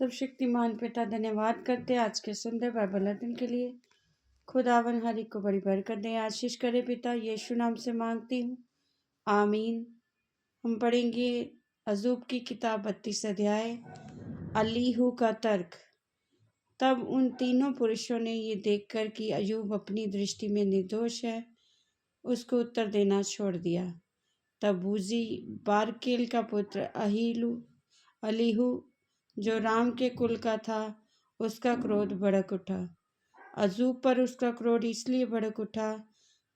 सर्वशक्तिमान पिता धन्यवाद करते हैं आज के सुंदर बाइबल अध्ययन के लिए। खुदावन हर एक को बड़ी बरकत दें, आशीष करे पिता, यीशु नाम से मांगती हूँ, आमीन। हम पढ़ेंगे अय्यूब की किताब 32 अध्याय, अलीहू का तर्क। तब उन तीनों पुरुषों ने ये देखकर कि अय्यूब अपनी दृष्टि में निर्दोष है, उसको उत्तर देना छोड़ दिया। तब बूजी बारकेल का पुत्र अलीहू जो राम के कुल का था, उसका क्रोध भड़क उठा। अय्यूब पर उसका क्रोध इसलिए भड़क उठा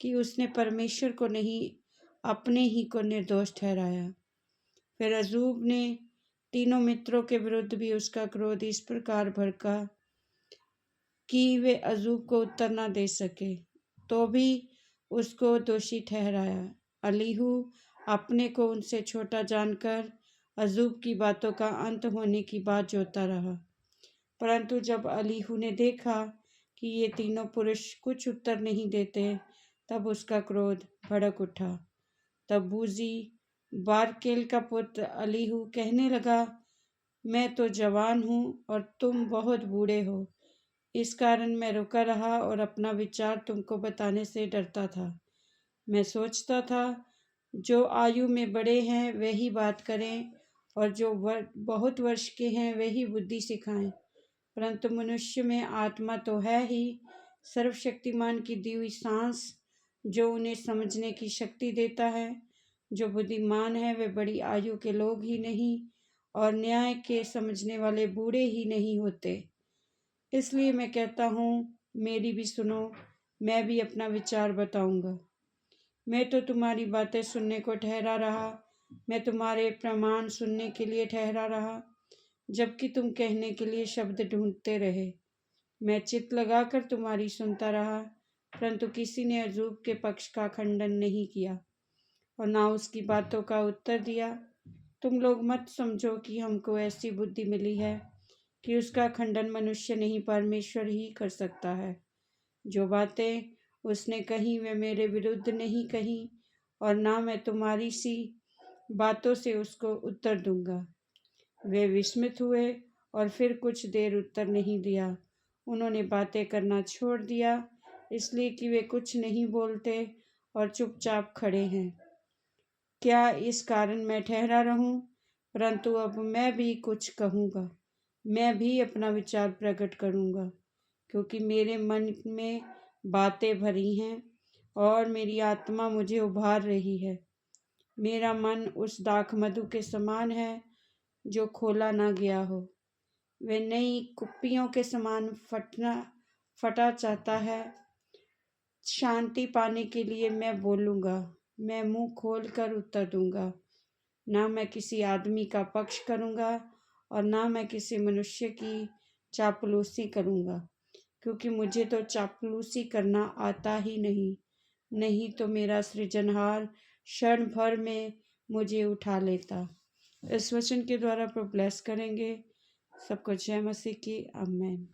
कि उसने परमेश्वर को नहीं, अपने ही को निर्दोष ठहराया। फिर अय्यूब ने तीनों मित्रों के विरुद्ध भी उसका क्रोध इस प्रकार भड़का कि वे अय्यूब को उत्तर न दे सके, तो भी उसको दोषी ठहराया। अलीहू अपने को उनसे छोटा जानकर अय्यूब की बातों का अंत होने की बात जोता रहा। परंतु जब अलीहू ने देखा कि ये तीनों पुरुष कुछ उत्तर नहीं देते, तब उसका क्रोध भड़क उठा। तब बूजी बारकेल का पुत्र अलीहू कहने लगा, मैं तो जवान हूँ और तुम बहुत बूढ़े हो। इस कारण मैं रुका रहा और अपना विचार तुमको बताने से डरता था। मैं सोचता था, जो आयु में बड़े हैं वही बात करें, और जो बहुत वर्ष के हैं वही बुद्धि सिखाएं। परंतु मनुष्य में आत्मा तो है ही, सर्वशक्तिमान की दी हुई सांस जो उन्हें समझने की शक्ति देता है। जो बुद्धिमान है वे बड़ी आयु के लोग ही नहीं, और न्याय के समझने वाले बूढ़े ही नहीं होते। इसलिए मैं कहता हूँ, मेरी भी सुनो, मैं भी अपना विचार बताऊंगा। मैं तो तुम्हारी बातें सुनने को ठहरा रहा, मैं तुम्हारे प्रमाण सुनने के लिए ठहरा रहा, जबकि तुम कहने के लिए शब्द ढूंढते रहे। मैं चित्त लगाकर तुम्हारी सुनता रहा, परंतु किसी ने अय्यूब के पक्ष का खंडन नहीं किया और ना उसकी बातों का उत्तर दिया। तुम लोग मत समझो कि हमको ऐसी बुद्धि मिली है कि उसका खंडन मनुष्य नहीं, परमेश्वर ही कर सकता है। जो बातें उसने कही वे मेरे विरुद्ध नहीं कही, और ना मैं तुम्हारी सी बातों से उसको उत्तर दूंगा। वे विस्मित हुए और फिर कुछ देर उत्तर नहीं दिया। उन्होंने बातें करना छोड़ दिया, इसलिए कि वे कुछ नहीं बोलते और चुपचाप खड़े हैं। क्या इस कारण मैं ठहरा रहूं? परंतु अब मैं भी कुछ कहूँगा, मैं भी अपना विचार प्रकट करूँगा, क्योंकि मेरे मन में बातें भरी हैं और मेरी आत्मा मुझे उभार रही है। मेरा मन उस दाख मधु के समान है जो खोला ना गया हो। वे नई कुप्पियों के समान फटा चाहता है। शांति पाने के लिए मैं बोलूँगा, मैं मुंह खोल कर उत्तर दूंगा। ना मैं किसी आदमी का पक्ष करूँगा और ना मैं किसी मनुष्य की चापलूसी करूँगा, क्योंकि मुझे तो चापलूसी करना आता ही नहीं। नहीं तो मेरा सृजनहार क्षण भर में मुझे उठा लेता। इस वचन के द्वारा प्रभु ब्लेस करेंगे सबको। जय मसीह की। आमीन।